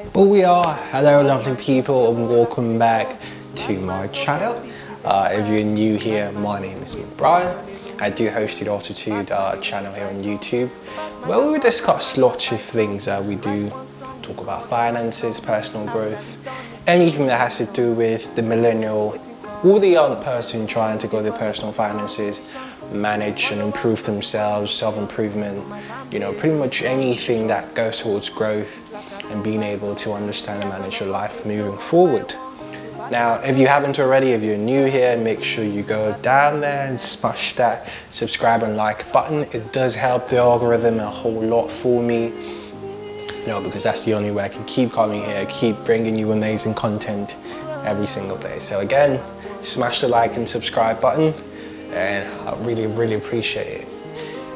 But we are. Hello lovely people and welcome back to my channel. If you're new here, my name is Brian. I do host the Altitude channel here on YouTube, where we discuss lots of things. We do talk about finances, personal growth, anything that has to do with the millennial or the young person trying to grow their personal finances, manage and improve themselves, self-improvement, you know, pretty much anything that goes towards growth and being able to understand and manage your life moving forward. Now, if you haven't already, if you're new here, make sure you go down there and smash that subscribe and like button. It does help the algorithm a whole lot for me, you know, because that's the only way I can keep coming here, keep bringing you amazing content every single day. So again, smash the like and subscribe button, and I really appreciate it.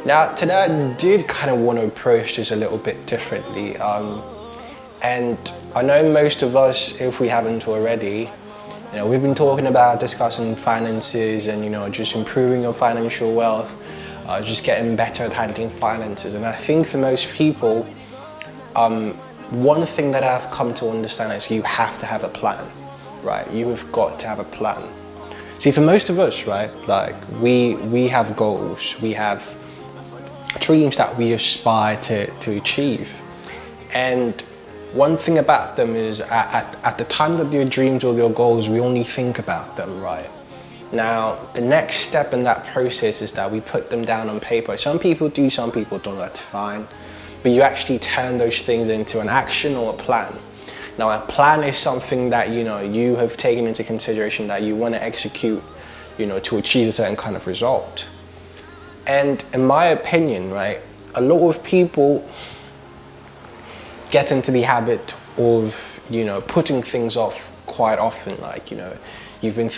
Now, today I did kind of want to approach this a little bit differently. And I know most of us, if we haven't already, you know, we've been talking about discussing finances and, you know, just improving your financial wealth, just getting better at handling finances. And I think for most people, one thing that I've come to understand is you have to have a plan, right? You have got to have a plan. See, for most of us, right, like we have goals, we have dreams that we aspire to achieve. And one thing about them is at the time that your dreams or your goals, we only think about them, right? Now, the next step in that process is that we put them down on paper. Some people do, some people don't, that's fine. But you actually turn those things into an action or a plan. Now, a plan is something that, you know, you have taken into consideration that you want to execute, you know, to achieve a certain kind of result. And in my opinion, right, a lot of people get into the habit of, you know, putting things off quite often. Like, you know, you've been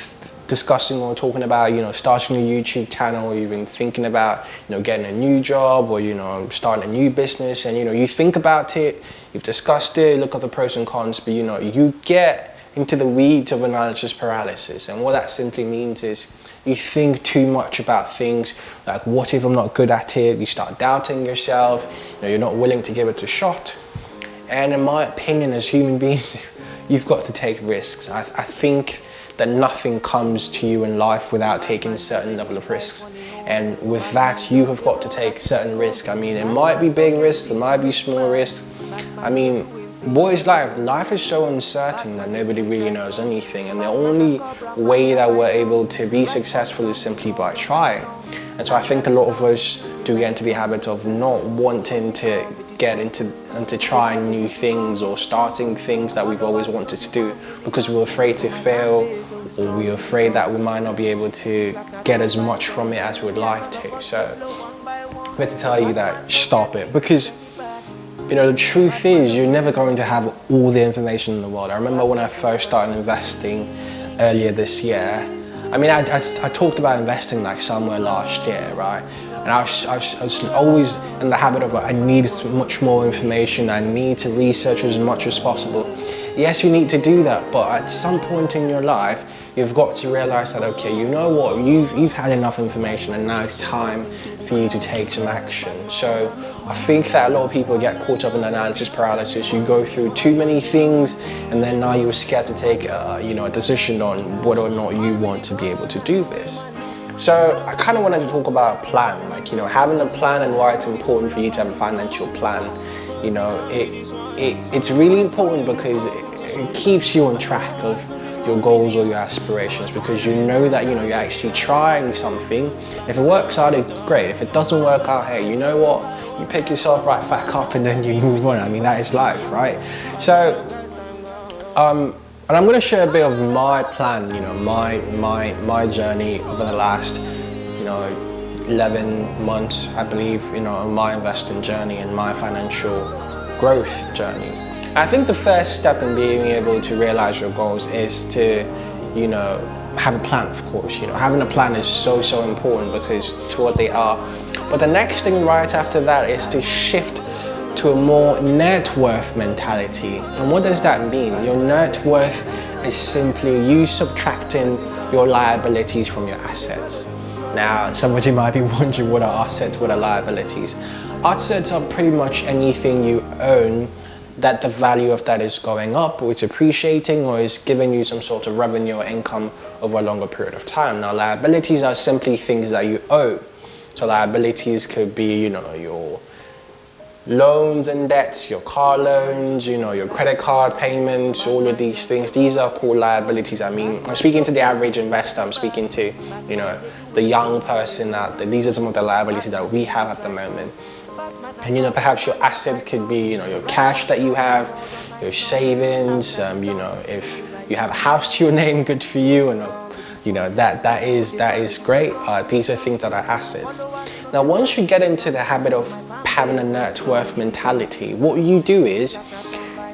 discussing or talking about, you know, starting a YouTube channel, you've been thinking about, you know, getting a new job or, you know, starting a new business, and, you know, you think about it, you've discussed it, look at the pros and cons, but, you know, you get into the weeds of analysis paralysis. And what that simply means is you think too much about things like, what if I'm not good at it? You start doubting yourself, you know, you're not willing to give it a shot. And in my opinion, as human beings, you've got to take risks. I think that nothing comes to you in life without taking a certain level of risks. And with that, you have got to take certain risks. I mean, it might be big risks, it might be small risks. I mean, what is life? Life is so uncertain that nobody really knows anything. And the only way that we're able to be successful is simply by trying. And so I think a lot of us do get into the habit of not wanting to get into trying new things or starting things that we've always wanted to do because we're afraid to fail, or we're afraid that we might not be able to get as much from it as we'd like to. So I'm here to tell you that stop it, because, you know, the truth is you're never going to have all the information in the world. I remember when I first started investing earlier this year. I mean, I talked about investing like somewhere last year, right? And I was always in the habit of, I need much more information, I need to research as much as possible. Yes, you need to do that, but at some point in your life, you've got to realize that, okay, you know what, you've had enough information and now it's time for you to take some action. So I think that a lot of people get caught up in analysis paralysis. You go through too many things and then now you're scared to take you know, a decision on whether or not you want to be able to do this. So I kind of wanted to talk about a plan, like, you know, having a plan and why it's important for you to have a financial plan. You know, it's really important because it keeps you on track of your goals or your aspirations, because you know that, you know, you're actually trying something. If it works out, it's great. If it doesn't work out, hey, you know what? You pick yourself right back up and then you move on. I mean, that is life, right? So, and I'm going to share a bit of my plan, you know, my journey over the last, you know, 11 months, I believe, you know, my investing journey and my financial growth journey. I think the first step in being able to realize your goals is to, you know, have a plan, of course. You know, having a plan is so important because it's what they are. But the next thing right after that is to shift to a more net worth mentality. And what does that mean? Your net worth is simply you subtracting your liabilities from your assets. Now, somebody might be wondering, what are assets, what are liabilities? Assets are pretty much anything you own that the value of that is going up, or it's appreciating, or is giving you some sort of revenue or income over a longer period of time. Now, liabilities are simply things that you owe. So liabilities could be, you know, your loans and debts, your car loans, you know, your credit card payments, all of these things. These are called liabilities. I mean, I'm speaking to the average investor. I'm speaking to, you know, the young person out there. These are some of the liabilities that we have at the moment. And, you know, perhaps your assets could be, you know, your cash that you have, your savings, you know, if you have a house to your name, good for you. And, you know, that is great. These are things that are assets. Now, once you get into the habit of having a net worth mentality, what you do is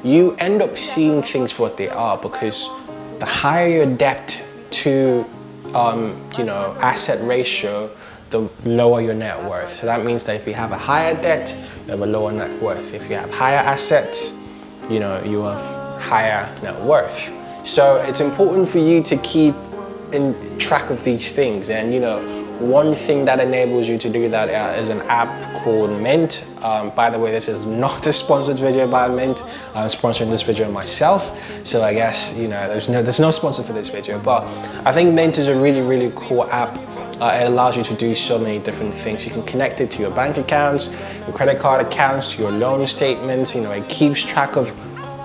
you end up seeing things for what they are, because the higher your debt to you know, asset ratio, the lower your net worth. So that means that if you have a higher debt, you have a lower net worth. If you have higher assets, you know, you have higher net worth. So it's important for you to keep in track of these things. And, you know, one thing that enables you to do that is an app called Mint. By the way, this is not a sponsored video by Mint. I'm sponsoring this video myself, so I guess, you know, there's no sponsor for this video. But I think Mint is a really, really cool app. It allows you to do so many different things. You can connect it to your bank accounts, your credit card accounts, to your loan statements. You know, it keeps track of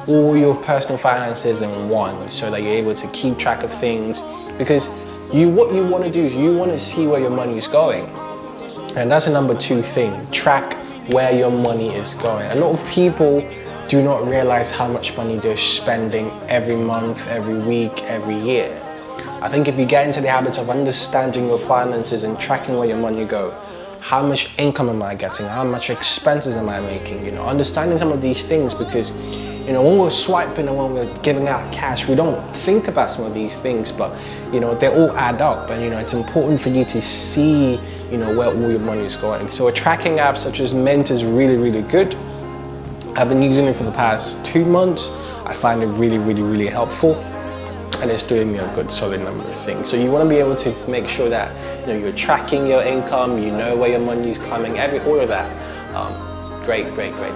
all your personal finances in one, so that you're able to keep track of things. Because what you want to do is you want to see where your money is going. And that's the number two thing, track where your money is going. A lot of people do not realize how much money they're spending every month, every week, every year. I think if you get into the habit of understanding your finances and tracking where your money go, how much income am I getting? How much expenses am I making? You know, understanding some of these things, because, you know, when we're swiping and when we're giving out cash, we don't think about some of these things, but, you know, they all add up. And, you know, it's important for you to see, you know, where all your money is going. So a tracking app such as Mint is really, really good. I've been using it for the past 2 months. I find it really, really, really helpful. And it's doing me a good solid number of things. So you want to be able to make sure that, you know, you're tracking your income, you know where your money is coming, all of that. Great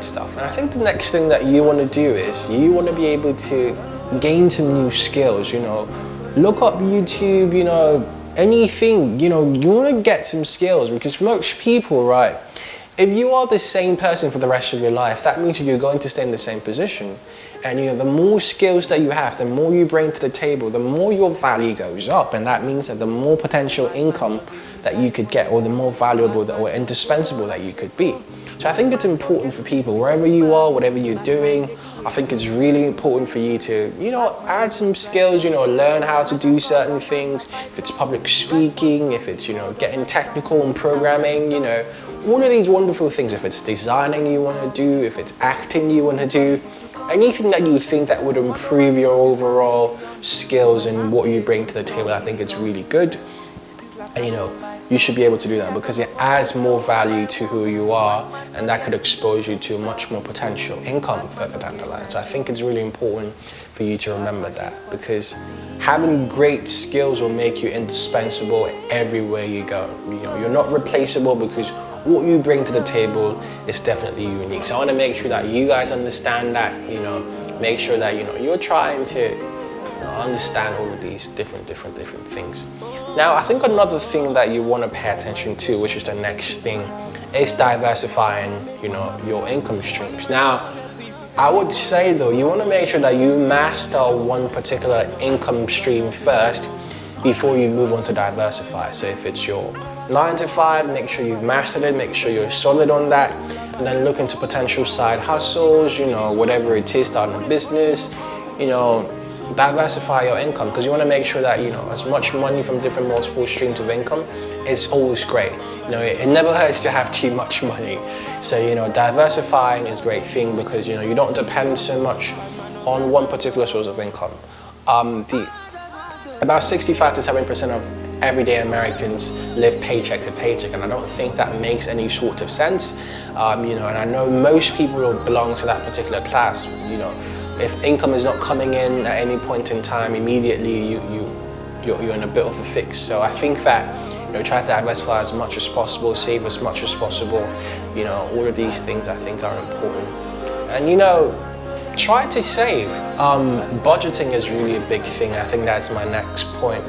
stuff. And I think the next thing that you want to do is you want to be able to gain some new skills. You know, look up YouTube, you know, anything, you know, you want to get some skills, because most people, right, if you are the same person for the rest of your life, that means you're going to stay in the same position. And, you know, the more skills that you have, the more you bring to the table, the more your value goes up. And that means that the more potential income that you could get, or the more valuable or indispensable that you could be. So I think it's important for people, wherever you are, whatever you're doing, I think it's really important for you to, you know, add some skills, you know, learn how to do certain things. If it's public speaking, if it's, you know, getting technical and programming, you know, all of these wonderful things. If it's designing you want to do, if it's acting you want to do, anything that you think that would improve your overall skills and what you bring to the table, I think it's really good. And, you know, you should be able to do that, because it adds more value to who you are, and that could expose you to much more potential income further down the line. So I think it's really important for you to remember that, because having great skills will make you indispensable everywhere you go. You know, you're not replaceable, because what you bring to the table is definitely unique. So I want to make sure that you guys understand that, you know, make sure that, you know, you're trying to understand all of these different things. Now, I think another thing that you want to pay attention to, which is the next thing, is diversifying, you know, your income streams. Now, I would say though, you want to make sure that you master one particular income stream first before you move on to diversify. So if it's your 9 to 5, make sure you've mastered it, make sure you're solid on that, and then look into potential side hustles, you know, whatever it is, starting a business, you know, diversify your income, because you want to make sure that, you know, as much money from different multiple streams of income is always great. You know, it never hurts to have too much money. So, you know, diversifying is a great thing, because, you know, you don't depend so much on one particular source of income. About 65 to 70% of everyday Americans live paycheck to paycheck, and I don't think that makes any sort of sense. You know, and I know most people belong to that particular class. You know, if income is not coming in at any point in time, immediately you're in a bit of a fix. So I think that, you know, try to diversify as much as possible, save as much as possible. You know, all of these things I think are important. And, you know, try to save. Budgeting is really a big thing. I think that's my next point.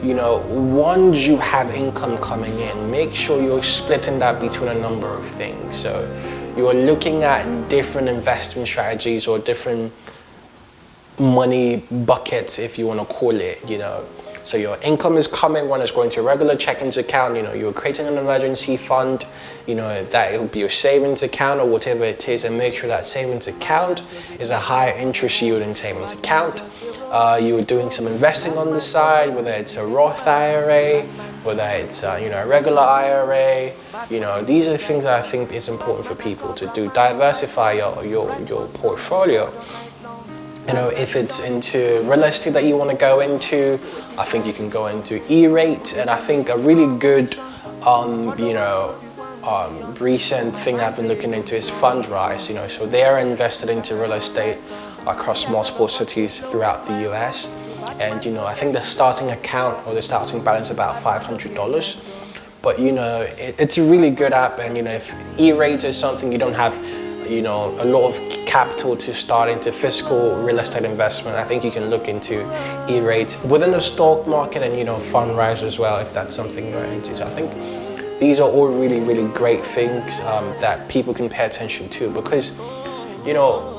You know, once you have income coming in, make sure you're splitting that between a number of things. So you're looking at different investment strategies or different money buckets, if you want to call it, you know. So your income is coming, one is going to a regular checkings account, you know, you're creating an emergency fund, you know, that it will be your savings account or whatever it is, and make sure that savings account is a higher interest yielding savings account. You're doing some investing on the side, whether it's a Roth IRA, whether it's you know, a regular IRA. You know, these are things that I think is important for people to do. Diversify your portfolio. You know, if it's into real estate that you want to go into, I think you can go into E-Rate, and I think a really good, you know, recent thing I've been looking into is Fundrise. You know, so they are invested into real estate across multiple cities throughout the US, and you know, I think the starting account or the starting balance is about $500. But you know, it's a really good app, and you know, if E-Rate is something you don't have, you know, a lot of capital to start into physical real estate investment, I think you can look into E-Rate within the stock market, and you know, Fundrise as well, if that's something you're into. So I think these are all really, really great things that people can pay attention to, because you know,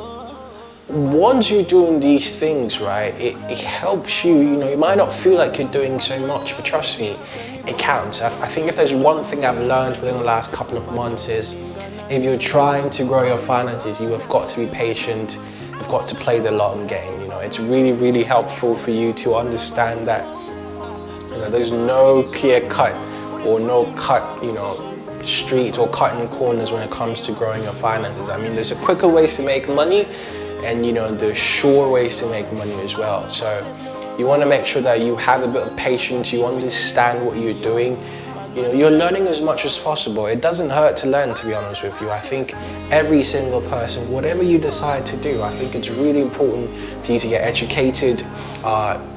once you're doing these things, right, it helps you. You know, you might not feel like you're doing so much, but trust me, it counts. I think if there's one thing I've learned within the last couple of months is, if you're trying to grow your finances, you have got to be patient. You've got to play the long game. You know, it's really, really helpful for you to understand that, you know, there's no clear cut or no cut, you know, street or cutting corners when it comes to growing your finances. I mean, there's a quicker ways to make money, and you know, there's sure ways to make money as well. So you want to make sure that you have a bit of patience, you understand what you're doing. You know, you're learning as much as possible. It doesn't hurt to learn, to be honest with you. I think every single person, whatever you decide to do, I think it's really important for you to get educated,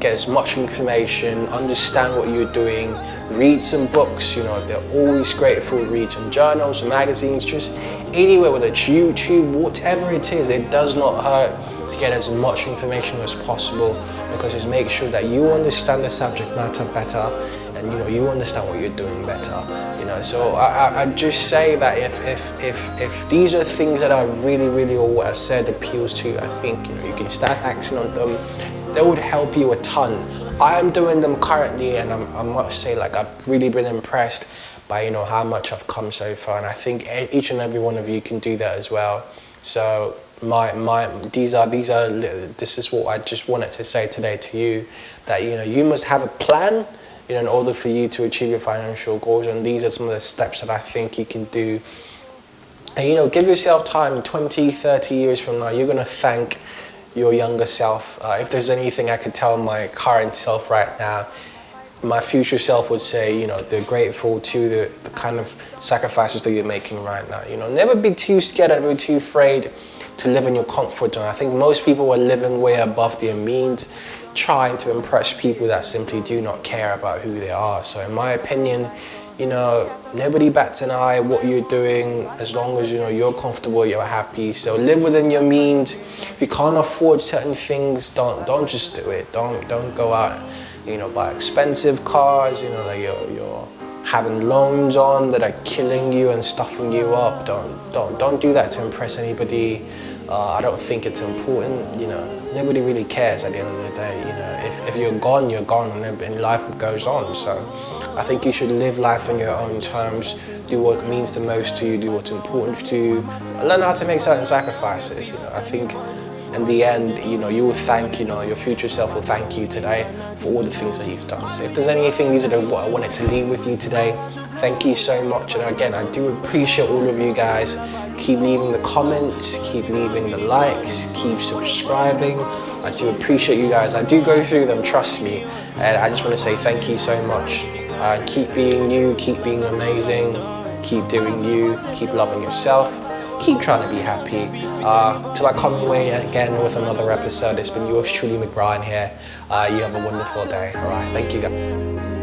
get as much information, understand what you're doing, read some books. You know, they're always great for read some journals, magazines, just anywhere, whether it's YouTube, whatever it is, it does not hurt to get as much information as possible, because it makes sure that you understand the subject matter better, and you know, you understand what you're doing better. You know, so I just say that if these are things that are really, really, or what I've said appeals to you, I think, you know, you can start acting on them. They would help you a ton. I am doing them currently, and I must say, like, I've really been impressed by, you know, how much I've come so far, and I think each and every one of you can do that as well. So this is what I just wanted to say today to you, that you know, you must have a plan, you know, in order for you to achieve your financial goals, and these are some of the steps that I think you can do. And you know, give yourself time. 20, 30 years from now, you're gonna thank your younger self. If there's anything I could tell my current self right now, my future self would say, you know, they're grateful to the kind of sacrifices that you're making right now. You know, never be too scared, never be too afraid to live in your comfort zone. I think most people are living way above their means, trying to impress people that simply do not care about who they are. So in my opinion, you know, nobody bats an eye what you're doing, as long as, you know, you're comfortable, you're happy. So live within your means. If you can't afford certain things, don't just do it. Don't go out, you know, buy expensive cars, you know, that you're having loans on that are killing you and stuffing you up. Don't do that to impress anybody. I don't think it's important. You know, nobody really cares at the end of the day. You know, if you're gone, you're gone, and life goes on. So I think you should live life on your own terms, do what means the most to you, do what's important to you, and learn how to make certain sacrifices. You know, I think in the end, you know, you will thank, you know, your future self will thank you today for all the things that you've done. So if there's anything, these are what I wanted to leave with you today. Thank you so much. And again, I do appreciate all of you guys. Keep leaving the comments, keep leaving the likes, keep subscribing. I do appreciate you guys. I do go through them, trust me. And I just want to say thank you so much. Keep being you, keep being amazing, keep doing you, keep loving yourself. Keep trying to be happy. Till I come your way again with another episode, it's been yours truly, McBrien here. You have a wonderful day. All right, thank you guys.